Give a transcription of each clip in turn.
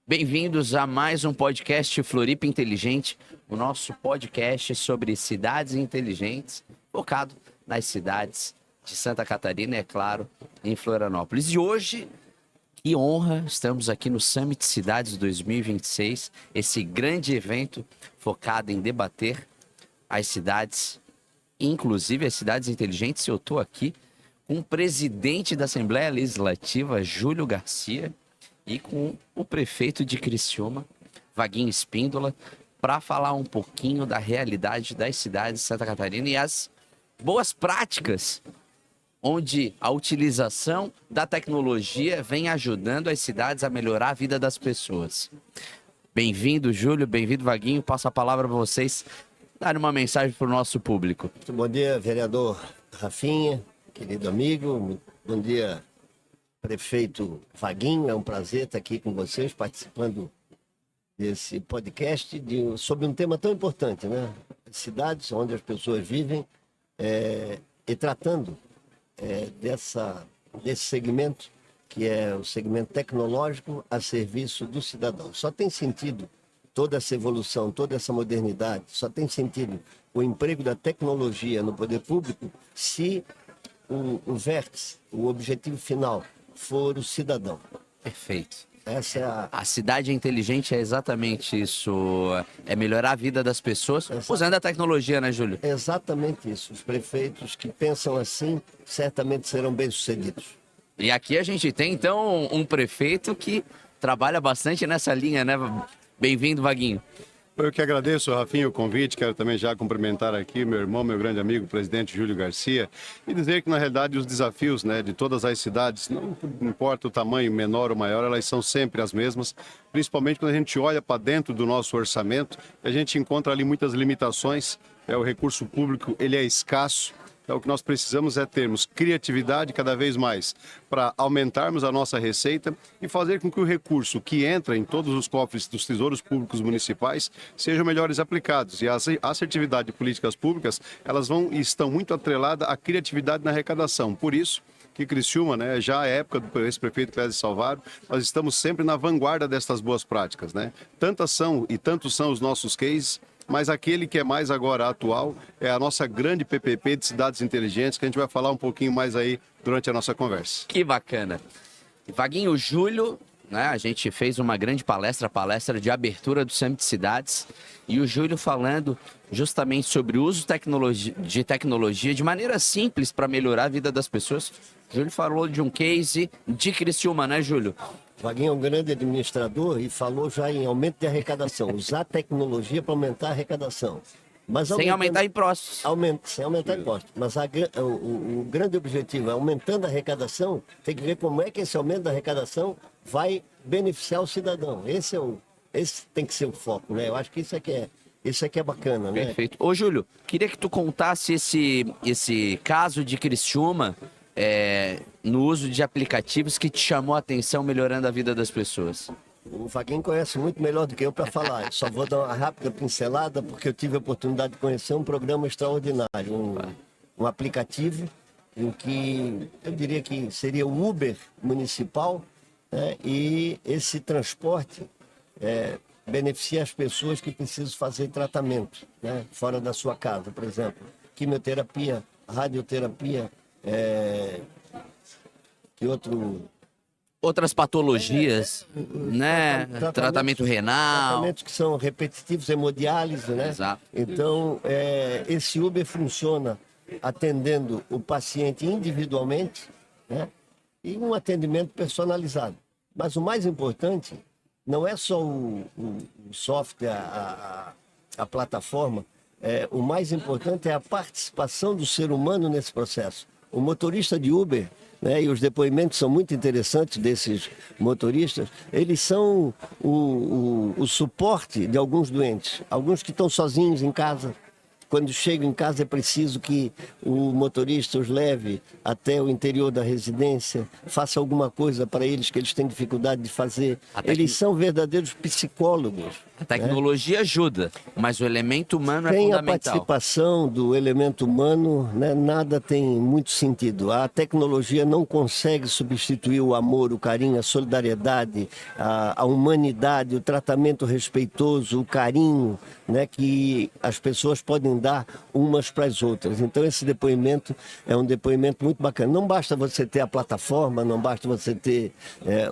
Bem-vindos a mais um podcast Floripa Inteligente, o nosso podcast sobre cidades inteligentes, focado nas cidades de Santa Catarina e, é claro, em Florianópolis. E hoje, que honra, estamos aqui no Summit Cidades 2026, esse grande evento focado em debater as cidades, inclusive as cidades inteligentes. Eu estou aqui com o presidente da Assembleia Legislativa, Júlio Garcia, e com o prefeito de Criciúma, Vaguinho Espíndola, para falar um pouquinho da realidade das cidades de Santa Catarina e as boas práticas, onde a utilização da tecnologia vem ajudando as cidades a melhorar a vida das pessoas. Bem-vindo, Júlio, bem-vindo, Vaguinho. Passo a palavra para vocês darem uma mensagem para o nosso público. Muito bom dia, vereador Rafinha, querido amigo. Bom dia, prefeito Vaguinho. É um prazer estar aqui com vocês, participando desse podcast sobre um tema tão importante, né? Cidades onde as pessoas vivem e tratando desse segmento, que é o segmento tecnológico a serviço do cidadão. Só tem sentido toda essa evolução, toda essa modernidade, só tem sentido o emprego da tecnologia no poder público se o vértice, o objetivo final, for o cidadão. Perfeito. Essa é A cidade inteligente é exatamente isso, é melhorar a vida das pessoas usando a tecnologia, né, Júlio? exatamente isso. Os prefeitos que pensam assim certamente serão bem-sucedidos. E aqui a gente tem, então, um prefeito que trabalha bastante nessa linha, né? Bem-vindo, Vaguinho. Eu que agradeço, Rafinha, o convite. Quero também já cumprimentar aqui meu irmão, meu grande amigo, o presidente Júlio Garcia, e dizer que, na realidade, os desafios, né, de todas as cidades, não importa o tamanho, menor ou maior, elas são sempre as mesmas, principalmente quando a gente olha para dentro do nosso orçamento, a gente encontra ali muitas limitações. O recurso público, ele é escasso. Então, o que nós precisamos é termos criatividade cada vez mais para aumentarmos a nossa receita e fazer com que o recurso que entra em todos os cofres dos tesouros públicos municipais sejam melhores aplicados. E a assertividade de políticas públicas, elas estão muito atreladas à criatividade na arrecadação. Por isso que Criciúma, né, já é época do ex-prefeito Clésio Salvaro, nós estamos sempre na vanguarda destas boas práticas, né? Tantas são e tantos são os nossos cases, mas aquele que é mais agora atual é a nossa grande PPP de Cidades Inteligentes, que a gente vai falar um pouquinho mais aí durante a nossa conversa. Que bacana. Vaguinho, Júlio, né, a gente fez uma grande palestra de abertura do Summit Cidades, e o Júlio falando justamente sobre o uso de tecnologia de maneira simples para melhorar a vida das pessoas. O Júlio falou de um case de Criciúma, né, Júlio? Vaguinho é um grande administrador e falou já em aumento de arrecadação, usar tecnologia para aumentar a arrecadação. Mas Sem aumentar impostos. Sem aumentar impostos. Mas o grande objetivo é, aumentando a arrecadação, tem que ver como é que esse aumento da arrecadação vai beneficiar o cidadão. Esse tem que ser o foco, né? Eu acho que isso aqui é bacana, né? Perfeito. Ô, Júlio, queria que tu contasse esse caso de Criciúma, no uso de aplicativos que te chamou a atenção melhorando a vida das pessoas. O Vaguinho conhece muito melhor do que eu para falar. Eu só vou dar uma rápida pincelada, porque eu tive a oportunidade de conhecer um programa extraordinário, um aplicativo em que eu diria que seria o Uber municipal, né? E esse transporte beneficia as pessoas que precisam fazer tratamento, né? Fora da sua casa, por exemplo, quimioterapia, radioterapia, que Outras patologias, né? Tratamento renal. Tratamentos que são repetitivos, hemodiálise, né? Exato. Então, esse Uber funciona atendendo o paciente individualmente, né? E um atendimento personalizado. Mas o mais importante não é só o software, a plataforma. O mais importante é a participação do ser humano nesse processo. O motorista de Uber, né, e os depoimentos são muito interessantes desses motoristas, eles são o suporte de alguns doentes, alguns que estão sozinhos em casa, quando chegam em casa é preciso que o motorista os leve até o interior da residência, faça alguma coisa para eles que eles têm dificuldade de fazer. Eles são verdadeiros psicólogos. A tecnologia ajuda, mas o elemento humano é Sem a fundamental. participação do elemento humano, né, nada tem muito sentido. A tecnologia não consegue substituir o amor, o carinho, a solidariedade, a humanidade, o tratamento respeitoso, o carinho, né, que as pessoas podem dar umas para as outras. Então esse depoimento é um depoimento muito bacana. Não basta você ter a plataforma, não basta você ter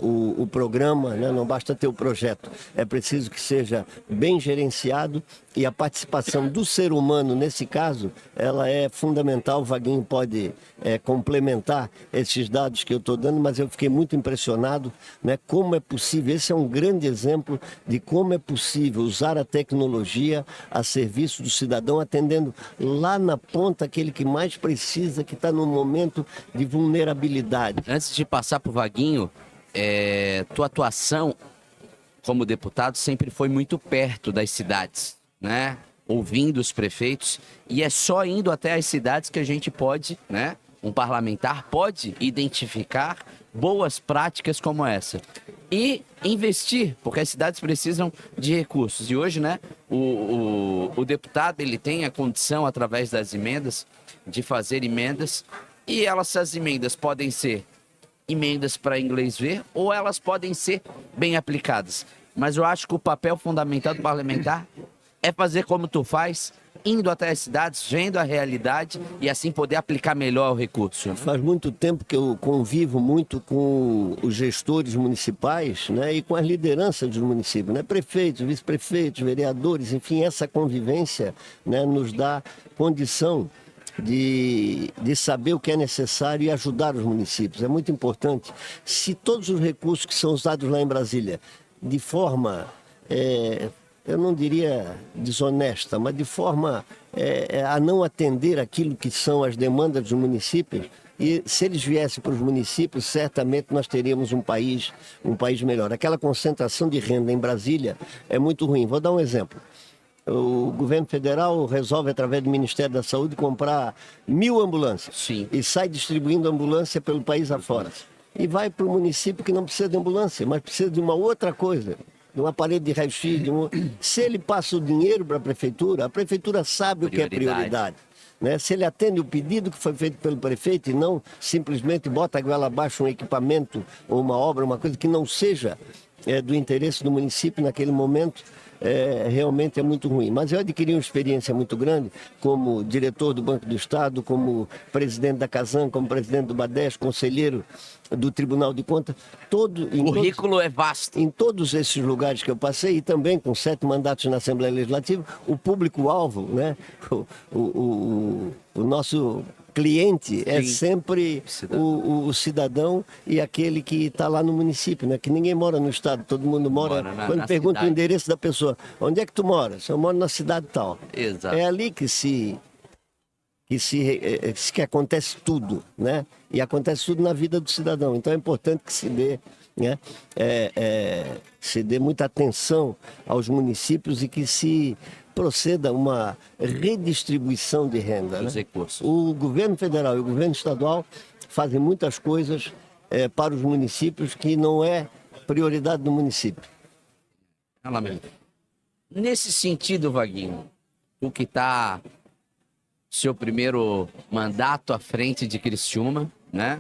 o programa, né, não basta ter o projeto. É preciso que seja bem gerenciado e a participação do ser humano nesse caso, ela é fundamental. O Vaguinho pode complementar esses dados que eu estou dando, mas eu fiquei muito impressionado, né, como é possível. Esse é um grande exemplo de como é possível usar a tecnologia a serviço do cidadão, atendendo lá na ponta aquele que mais precisa, que está num momento de vulnerabilidade. Antes de passar para o Vaguinho, tua atuação como deputado sempre foi muito perto das cidades, né? Ouvindo os prefeitos, e é só indo até as cidades que a gente pode, né? Um parlamentar pode identificar boas práticas como essa e investir, porque as cidades precisam de recursos. E hoje, né, o deputado, ele tem a condição, através das emendas, de fazer emendas, e essas emendas podem ser emendas para inglês ver, ou elas podem ser bem aplicadas. Mas eu acho que o papel fundamental do parlamentar é fazer como tu faz, indo até as cidades, vendo a realidade e assim poder aplicar melhor o recurso. Faz muito tempo que eu convivo muito com os gestores municipais, né, e com as lideranças dos municípios, né, prefeitos, vice-prefeitos, vereadores, enfim, essa convivência, né, nos dá condição de saber o que é necessário e ajudar os municípios. É muito importante. Se todos os recursos que são usados lá em Brasília, de forma, eu não diria desonesta, mas de forma a não atender aquilo que são as demandas dos municípios, e se eles viessem para os municípios, certamente nós teríamos um país melhor. Aquela concentração de renda em Brasília é muito ruim. Vou dar um exemplo. O governo federal resolve, através do Ministério da Saúde, comprar 1000 ambulâncias. Sim. E sai distribuindo ambulância pelo país afora. E vai para o município que não precisa de ambulância, mas precisa de uma outra coisa, de um aparelho de raio-x. Se ele passa o dinheiro para a prefeitura sabe o que é prioridade. Né? Se ele atende o pedido que foi feito pelo prefeito e não simplesmente bota a goela abaixo um equipamento ou uma obra, uma coisa que não seja do interesse do município naquele momento, realmente é muito ruim. Mas eu adquiri uma experiência muito grande como diretor do Banco do Estado, como presidente da Casan, como presidente do BADES, conselheiro do Tribunal de Contas. O currículo é vasto. Em todos esses lugares que eu passei, e também com 7 mandatos na Assembleia Legislativa, o público-alvo, né? O nosso cliente é sempre o cidadão e aquele que está lá no município, né? Que ninguém mora no estado, todo mundo mora quando pergunta o endereço da pessoa, onde é que tu mora? Eu moro na cidade tal. Exato. É ali que acontece tudo, né? E acontece tudo na vida do cidadão. Então é importante que se dê, né? Se dê muita atenção aos municípios e que se proceda a uma redistribuição de renda. Dos né? recursos. O governo federal e o governo estadual fazem muitas coisas para os municípios que não é prioridade do município. Nesse sentido, Vaguinho, tu que está seu primeiro mandato à frente de Criciúma, né?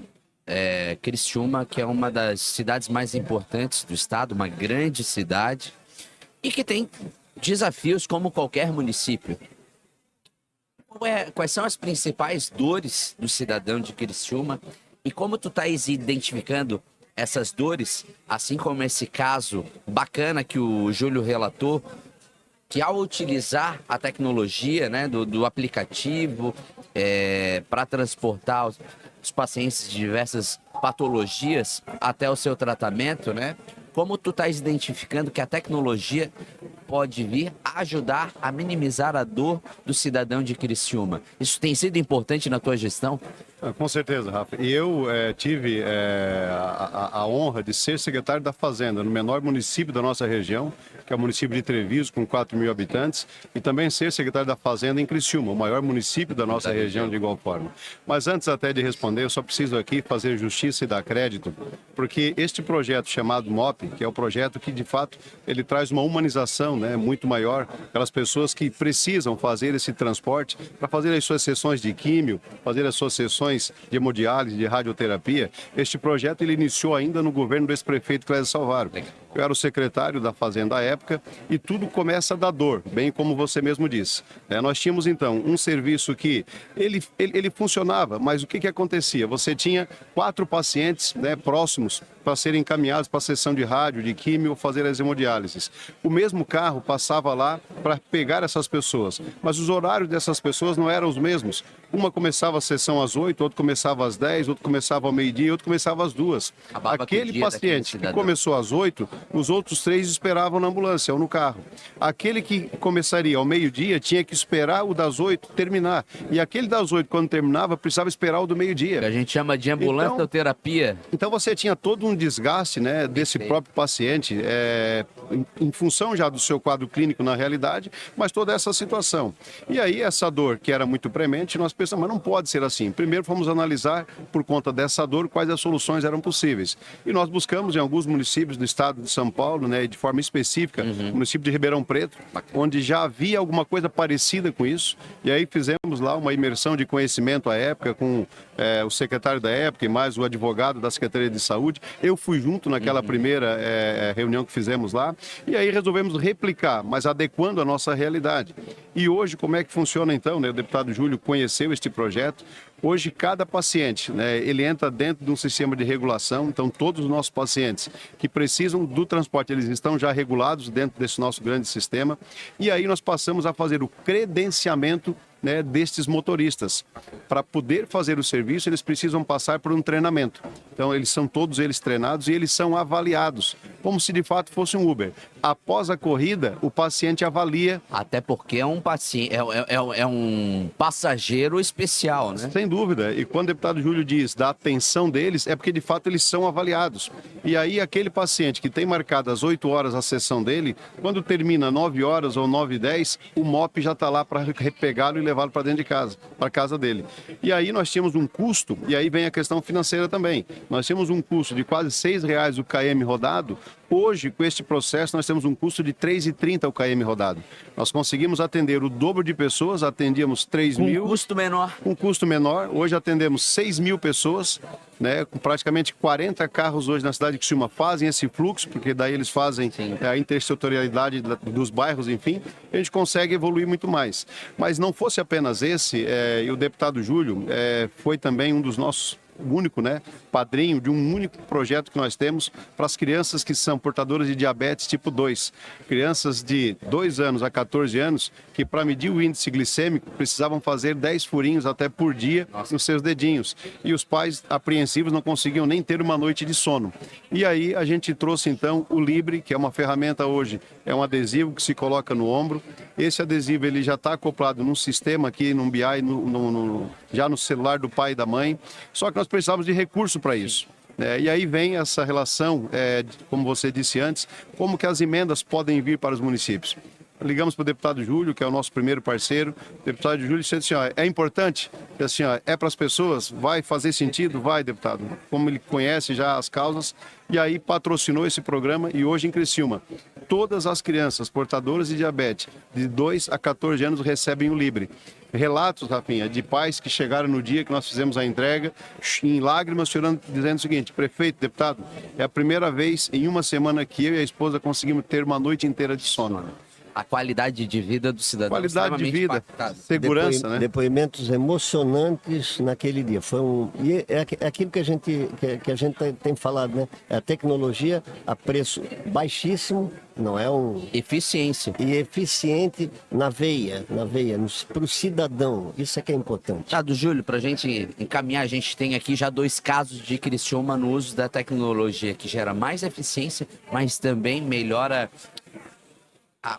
Criciúma, que é uma das cidades mais importantes do estado, uma grande cidade, e que tem desafios como qualquer município. Quais são as principais dores do cidadão de Criciúma e como tu estás identificando essas dores, assim como esse caso bacana que o Júlio relatou, que ao utilizar a tecnologia, né, do aplicativo para transportar os pacientes de diversas patologias até o seu tratamento, né? Como tu estás identificando que a tecnologia pode vir a ajudar a minimizar a dor do cidadão de Criciúma? Isso tem sido importante na tua gestão? Com certeza, Rafa. E eu tive a honra de ser secretário da Fazenda no menor município da nossa região, que é o município de Treviso, com 4.000 habitantes, e também ser secretário da Fazenda em Criciúma, o maior município da nossa região de igual forma. Mas antes até de responder, eu só preciso aqui fazer justiça e dar crédito, porque este projeto chamado MOP, que é o projeto que de fato ele traz uma humanização, né, muito maior pelas pessoas que precisam fazer esse transporte para fazer as suas sessões de químio, fazer as suas sessões de hemodiálise, de radioterapia. Este projeto ele iniciou ainda no governo do ex-prefeito Clésio Salvaro. Eu era o secretário da Fazenda à época e tudo começa da dor, bem como você mesmo disse. Nós tínhamos então um serviço que ele funcionava, mas o que acontecia? Você tinha 4 pacientes, né, próximos para serem encaminhados para a sessão de rádio, de químio ou fazer as hemodiálises. O mesmo carro passava lá para pegar essas pessoas, mas os horários dessas pessoas não eram os mesmos. Uma começava a sessão às 8, outro começava às 10, outro começava ao meio-dia, outro começava às 2. Aquele paciente que começou às 8, os outros 3 esperavam na ambulância ou no carro. Aquele que começaria ao meio-dia tinha que esperar o das 8 terminar. E aquele das 8, quando terminava, precisava esperar o do meio-dia. Que a gente chama de ambulância-terapia. Então você tinha todo um desgaste, né, desse próprio paciente, em função já do seu quadro clínico na realidade, mas toda essa situação. E aí essa dor que era muito premente, nós pensamos, mas não pode ser assim. Primeiro fomos analisar, por conta dessa dor, quais as soluções eram possíveis. E nós buscamos em alguns municípios do estado de São Paulo, né, de forma específica, o município de Ribeirão Preto, onde já havia alguma coisa parecida com isso. E aí fizemos lá uma imersão de conhecimento à época com o secretário da época e mais o advogado da Secretaria de Saúde. Eu fui junto naquela primeira reunião que fizemos lá e aí resolvemos replicar, mas adequando a nossa realidade. E hoje, como é que funciona então, né? O deputado Júlio conheceu este projeto. Hoje, cada paciente, né, ele entra dentro de um sistema de regulação, então todos os nossos pacientes que precisam do transporte, eles estão já regulados dentro desse nosso grande sistema. E aí nós passamos a fazer o credenciamento, né, destes motoristas. Para poder fazer o serviço, eles precisam passar por um treinamento. Então, todos eles treinados e eles são avaliados, como se de fato fosse um Uber. Após a corrida, o paciente avalia. Até porque é um paciente, é um passageiro especial, né? Sem dúvida. E quando o deputado Júlio diz da atenção deles, é porque de fato eles são avaliados. E aí aquele paciente que tem marcado às 8 horas a sessão dele, quando termina 9 horas ou 9h10, o MOP já está lá para repegá-lo e levá-lo para dentro de casa, para casa dele. E aí nós tínhamos um custo, e aí vem a questão financeira também. Nós tínhamos um custo de quase R$6 o KM rodado. Hoje, com este processo, nós temos um custo de R$3,30 o KM rodado. Nós conseguimos atender o dobro de pessoas, atendíamos 3.000. Com custo menor. Com custo menor. Hoje atendemos 6.000 pessoas, né, com praticamente 40 carros hoje na cidade de Criciúma fazem esse fluxo, porque daí eles fazem a intersetorialidade dos bairros, enfim, a gente consegue evoluir muito mais. Mas não fosse apenas esse, e o deputado Júlio foi também um dos nossos único, né, padrinho de um único projeto que nós temos para as crianças que são portadoras de diabetes tipo 2. Crianças de 2 anos a 14 anos que, para medir o índice glicêmico, precisavam fazer 10 furinhos até por dia nos seus dedinhos. E os pais apreensivos não conseguiam nem ter uma noite de sono. E aí a gente trouxe então o Libre, que é uma ferramenta hoje, é um adesivo que se coloca no ombro. Esse adesivo ele já está acoplado num sistema aqui, num BI, já no celular do pai e da mãe. Só que nós precisávamos de recurso para isso. E aí vem essa relação, como você disse antes, como que as emendas podem vir para os municípios. Ligamos para o deputado Júlio, que é o nosso primeiro parceiro. O deputado Júlio disse assim, é importante, assim, é para as pessoas, vai fazer sentido? Vai, deputado. Como ele conhece já as causas, e aí patrocinou esse programa e hoje em Criciúma, todas as crianças portadoras de diabetes de 2 a 14 anos recebem o Libre. Relatos, Rafinha, de pais que chegaram no dia que nós fizemos a entrega, em lágrimas, chorando, dizendo o seguinte: prefeito, deputado, é a primeira vez em uma semana que eu e a esposa conseguimos ter uma noite inteira de sono. A qualidade de vida do cidadão. Qualidade de vida, impactado. Segurança, né? Depoimentos emocionantes naquele dia. E é aquilo que a gente tem falado, né? É a tecnologia a preço baixíssimo, não é um... Eficiência. E eficiente na veia, para o cidadão. Isso é que é importante. Tá, do Júlio, para a gente encaminhar, a gente tem aqui já 2 casos de Criciúma no uso da tecnologia, que gera mais eficiência, mas também melhora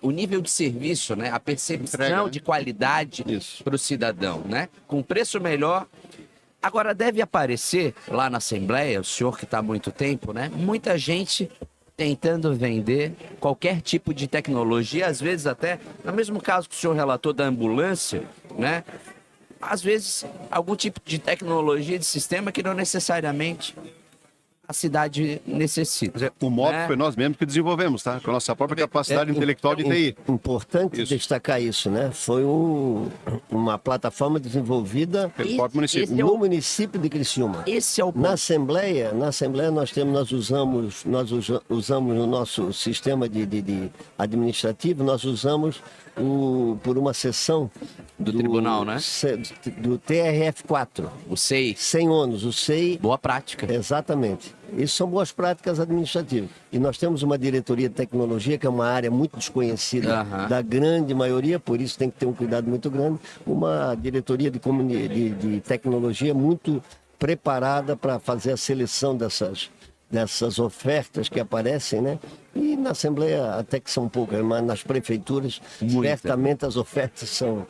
o nível de serviço, né? A percepção de qualidade para o cidadão, né? Com preço melhor, Agora, deve aparecer lá na Assembleia, o senhor que está há muito tempo, né? Muita gente tentando vender qualquer tipo de tecnologia, às vezes até, no mesmo caso que o senhor relatou da ambulância, né? Às vezes, algum tipo de tecnologia, de sistema que não necessariamente a cidade necessita. O modo foi nós mesmos que desenvolvemos, tá? Com a nossa própria capacidade intelectual de TI. Importante destacar isso, né? Foi uma plataforma desenvolvida Pelo próprio município. no município de Criciúma. Esse é o ponto. Na Assembleia nós usamos no nosso sistema de administrativo, nós usamos por uma sessão Do tribunal, né? Do TRF4. O SEI. Sem ônus, o SEI. Boa prática. Exatamente. Isso são boas práticas administrativas. E nós temos uma diretoria de tecnologia, que é uma área muito desconhecida da grande maioria, por isso tem que ter um cuidado muito grande. Uma diretoria de tecnologia muito preparada para fazer a seleção dessas ofertas que aparecem, né? E na Assembleia até que são poucas, mas nas prefeituras, certamente as ofertas são...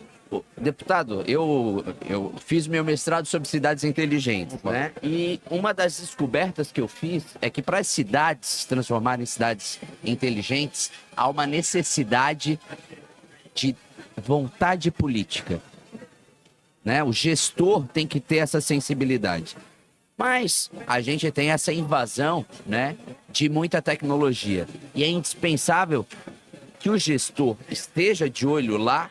Deputado, eu fiz meu mestrado sobre cidades inteligentes, né? E uma das descobertas que eu fiz é que para as cidades se transformarem em cidades inteligentes, há uma necessidade de vontade política, né? O gestor tem que ter essa sensibilidade. Mas a gente tem essa invasão, né, de muita tecnologia. E é indispensável que o gestor esteja de olho lá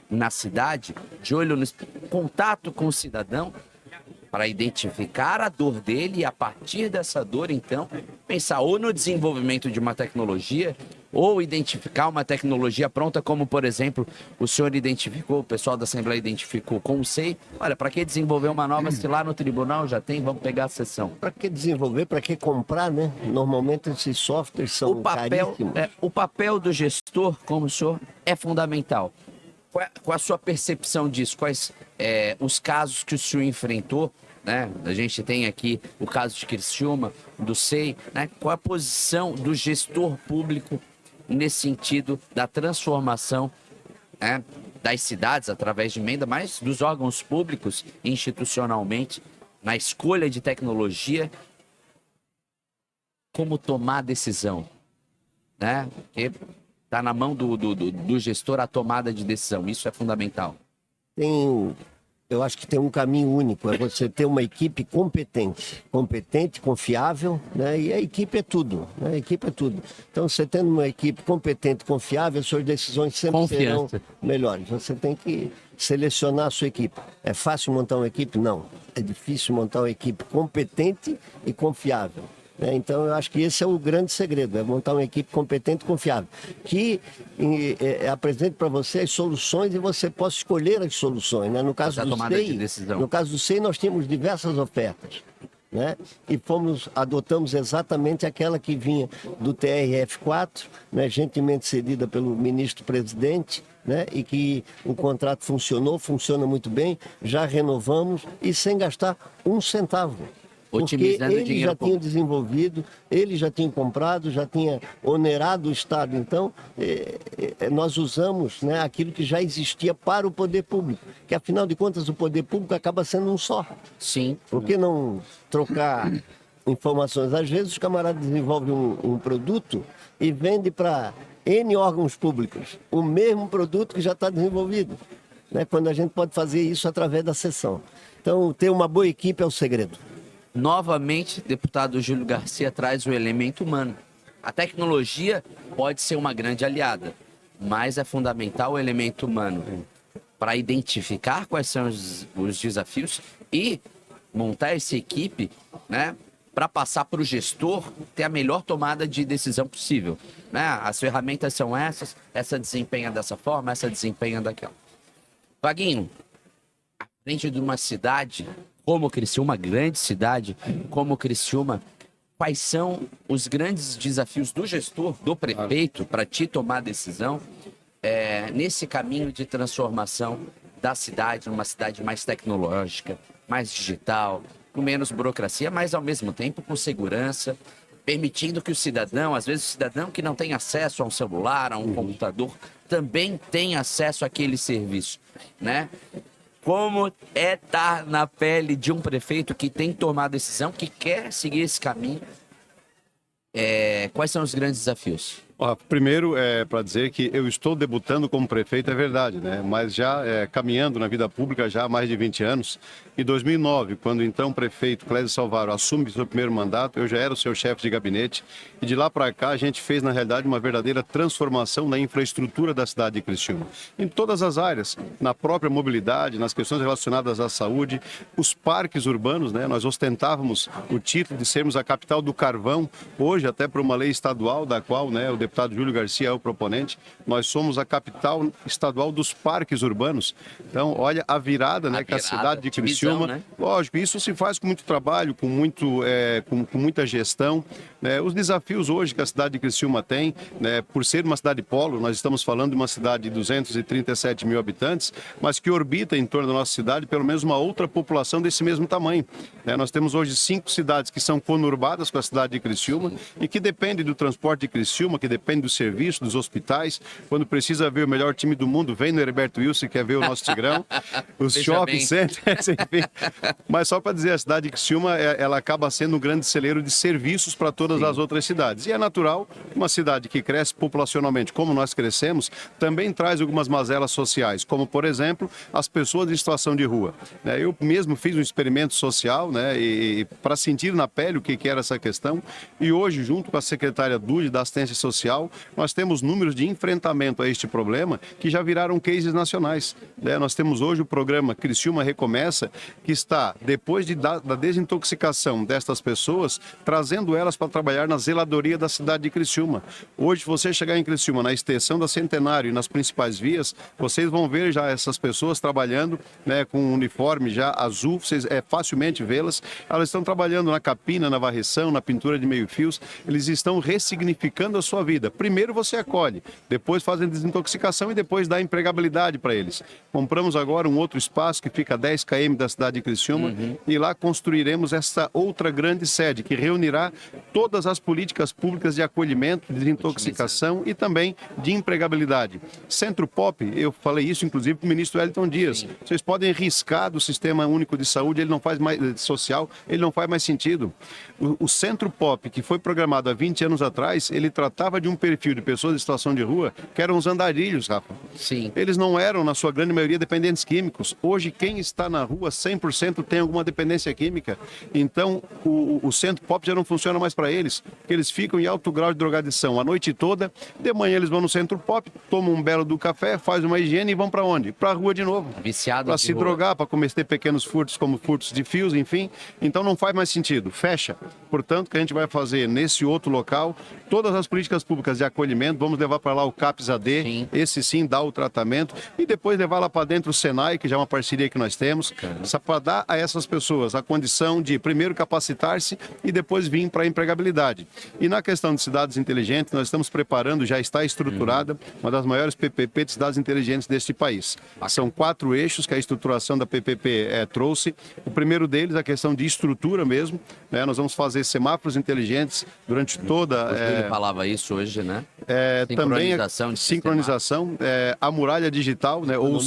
na cidade, de olho no contato com o cidadão, para identificar a dor dele e, a partir dessa dor, então, pensar ou no desenvolvimento de uma tecnologia ou identificar uma tecnologia pronta, como, por exemplo, o senhor identificou, o pessoal da Assembleia identificou com o SEI. Olha, para que desenvolver uma nova se lá no tribunal já tem, vamos pegar a sessão. Para que desenvolver, para que comprar, né? Normalmente esses softwares são caríssimos. O papel do gestor, como o senhor, é fundamental. Qual a sua percepção disso? Quais os casos que o senhor enfrentou? Né? A gente tem aqui o caso de Criciúma, do SEI. Né? Qual a posição do gestor público nesse sentido da transformação, né, das cidades através de emenda, mas dos órgãos públicos institucionalmente, na escolha de tecnologia, como tomar decisão? Né? Porque está na mão do gestor a tomada de decisão. Isso é fundamental. Eu acho que tem um caminho único, é você ter uma equipe competente, confiável, né? E a equipe é tudo, né? A equipe é tudo. Então, você tendo uma equipe competente, confiável, suas decisões sempre serão melhores. Você tem que selecionar a sua equipe. É fácil montar uma equipe? Não. É difícil montar uma equipe competente e confiável. Então, eu acho que esse é o grande segredo, é montar uma equipe competente e confiável, que apresente para você as soluções e você possa escolher as soluções. Né? No caso do SEI, nós tínhamos diversas ofertas, né? E adotamos exatamente aquela que vinha do TRF4, né? Gentilmente cedida pelo ministro-presidente, né? E que o contrato funciona muito bem, já renovamos e sem gastar um centavo. Porque ele já tinha desenvolvido, ele já tinha comprado, já tinha onerado o Estado. Então, nós usamos, né, aquilo que já existia para o poder público. Que, afinal de contas, o poder público acaba sendo um só. Sim. Por que não trocar informações? Às vezes, os camaradas desenvolvem um produto e vendem para N órgãos públicos o mesmo produto que já está desenvolvido. Né? Quando a gente pode fazer isso através da sessão. Então, ter uma boa equipe é o segredo. Novamente, deputado Júlio Garcia traz o elemento humano. A tecnologia pode ser uma grande aliada, mas é fundamental o elemento humano para identificar quais são os desafios e montar essa equipe, né, para passar para o gestor ter a melhor tomada de decisão possível. Né? As ferramentas são essas, essa desempenha dessa forma, essa desempenha daquela. Vaguinho, à frente de uma cidade como Criciúma, uma grande cidade como Criciúma, quais são os grandes desafios do gestor, do prefeito, para te tomar decisão nesse caminho de transformação da cidade, numa cidade mais tecnológica, mais digital, com menos burocracia, mas ao mesmo tempo com segurança, permitindo que o cidadão, às vezes o cidadão que não tem acesso a um celular, a um computador, também tenha acesso àquele serviço, né? Como é estar na pele de um prefeito que tem que tomar a decisão, que quer seguir esse caminho? Quais são os grandes desafios? Primeiro, para dizer que eu estou debutando como prefeito, é verdade, né? Mas já caminhando na vida pública já há mais de 20 anos. Em 2009, quando então o prefeito Clésio Salvaro assume seu primeiro mandato, eu já era o seu chefe de gabinete. E de lá para cá, a gente fez, na realidade, uma verdadeira transformação na infraestrutura da cidade de Criciúma. Em todas as áreas, na própria mobilidade, nas questões relacionadas à saúde, os parques urbanos, né? Nós ostentávamos o título de sermos a capital do carvão, hoje até por uma lei estadual, da qual, né, o deputado Júlio Garcia é o proponente, nós somos a capital estadual dos parques urbanos. Então, olha a virada, né, que a cidade de Criciúma, né? Lógico, isso se faz com muito trabalho, com muita gestão, né? Os desafios hoje que a cidade de Criciúma tem, né, por ser uma cidade polo, nós estamos falando de uma cidade de 237 mil habitantes, mas que orbita em torno da nossa cidade pelo menos uma outra população desse mesmo tamanho, né? Nós temos hoje 5 cidades que são conurbadas com a cidade de Criciúma e que dependem do transporte de Criciúma, que depende do serviço, dos hospitais. Quando precisa ver o melhor time do mundo, vem no Herberto Wilson, quer ver o nosso Tigrão. Os shopping centers, enfim. Mas só para dizer, a cidade de Criciúma, ela acaba sendo um grande celeiro de serviços para todas as outras cidades. E é natural, uma cidade que cresce populacionalmente, como nós crescemos, também traz algumas mazelas sociais, como, por exemplo, as pessoas em situação de rua. Eu mesmo fiz um experimento social, né, e para sentir na pele o que era essa questão. E hoje, junto com a secretária Dude da Assistência Social, nós temos números de enfrentamento a este problema que já viraram cases nacionais, né? Nós temos hoje o programa Criciúma Recomeça, que está, depois da desintoxicação destas pessoas, trazendo elas para trabalhar na zeladoria da cidade de Criciúma. Hoje, se você chegar em Criciúma, na extensão da Centenário e nas principais vias, vocês vão ver já essas pessoas trabalhando, né, com um uniforme já azul, vocês facilmente vê-las. Elas estão trabalhando na capina, na varreção, na pintura de meio-fios. Eles estão ressignificando a sua vida. Primeiro você acolhe, depois fazem desintoxicação e depois dá empregabilidade para eles. Compramos agora um outro espaço que fica a 10 km da cidade de Criciúma e lá construiremos essa outra grande sede que reunirá todas as políticas públicas de acolhimento, de desintoxicação e também de empregabilidade. Centro Pop, eu falei isso inclusive para o ministro Wellington Dias. Sim. Vocês podem riscar do Sistema Único de Saúde, ele não faz mais social, ele não faz mais sentido. O Centro Pop, que foi programado há 20 anos atrás, ele tratava de um perfil de pessoas em situação de rua que eram os andarilhos, Rafa. Sim. Eles não eram, na sua grande maioria, dependentes químicos. Hoje, quem está na rua, 100% tem alguma dependência química. Então, o Centro Pop já não funciona mais para eles, porque eles ficam em alto grau de drogadição a noite toda. De manhã eles vão no Centro Pop, tomam um belo do café, fazem uma higiene e vão para onde? Para a rua de novo. Viciados para se rua. Drogar, para cometer pequenos furtos, como furtos de fios, enfim. Então, não faz mais sentido. Fecha. Portanto, o que a gente vai fazer nesse outro local, todas as políticas públicas de acolhimento, vamos levar para lá o CAPS-AD, sim. Esse sim dá o tratamento, e depois levar lá para dentro o Senai, que já é uma parceria que nós temos, para dar a essas pessoas a condição de primeiro capacitar-se e depois vir para a empregabilidade. E na questão de cidades inteligentes, nós estamos preparando, já está estruturada, uma das maiores PPP de cidades inteligentes deste país. São 4 eixos que a estruturação da PPP trouxe. O primeiro deles, a questão de estrutura mesmo, né? Nós vamos fazer semáforos inteligentes durante toda... Ele falava isso hoje, né? Sincronização também sincronização, a muralha digital, né? Ou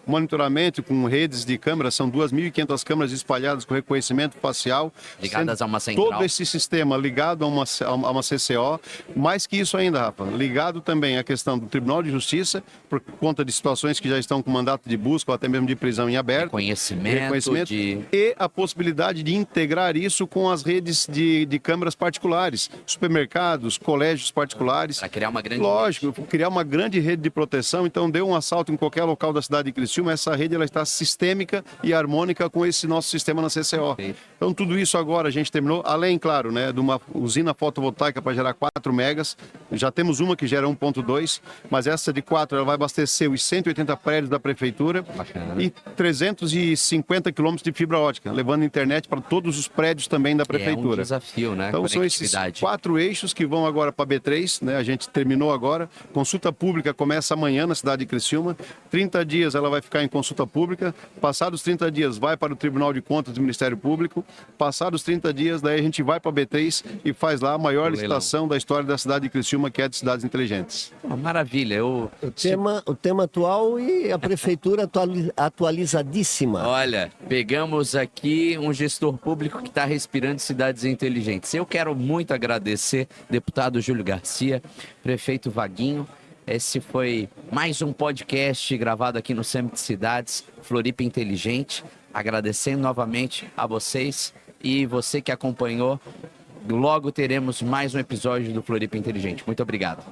monitoramento com redes de câmeras, são 2.500 câmeras espalhadas com reconhecimento facial. Ligadas a uma central. Todo esse sistema ligado a uma CCO, mais que isso ainda, Rafa, ligado também à questão do Tribunal de Justiça, por conta de situações que já estão com mandato de busca ou até mesmo de prisão em aberto. Reconhecimento E a possibilidade de integrar isso com as redes de câmeras particulares, supermercados, colégios particulares. Para criar uma grande rede. Criar uma grande rede de proteção. Então, deu um assalto em qualquer local da cidade de Criciúma, essa rede ela está sistêmica e harmônica com esse nosso sistema na CCO. Sim. Então, tudo isso agora a gente terminou, além, claro, né, de uma usina fotovoltaica para gerar 4 megas. Já temos uma que gera 1,2, mas essa de 4 ela vai abastecer os 180 prédios da prefeitura. Bacana. E 350 quilômetros de fibra ótica, levando internet para todos os prédios também da prefeitura. É um desafio, né? Então, são esses 4 eixos que vão vão agora para B3, né? A gente terminou agora. Consulta pública começa amanhã na cidade de Criciúma. 30 dias ela vai ficar em consulta pública. Passados 30 dias vai para o Tribunal de Contas do Ministério Público. Passados 30 dias, daí a gente vai para B3 e faz lá a maior licitação da história da cidade de Criciúma, que é de cidades inteligentes. Maravilha. O tema atual e a prefeitura atualizadíssima. Olha, pegamos aqui um gestor público que está respirando cidades inteligentes. Eu quero muito agradecer, deputado Júlio Garcia, prefeito Vaguinho. Esse foi mais um podcast gravado aqui no Summit Cidades, Floripa Inteligente. Agradecendo novamente a vocês e você que acompanhou. Logo teremos mais um episódio do Floripa Inteligente. Muito obrigado.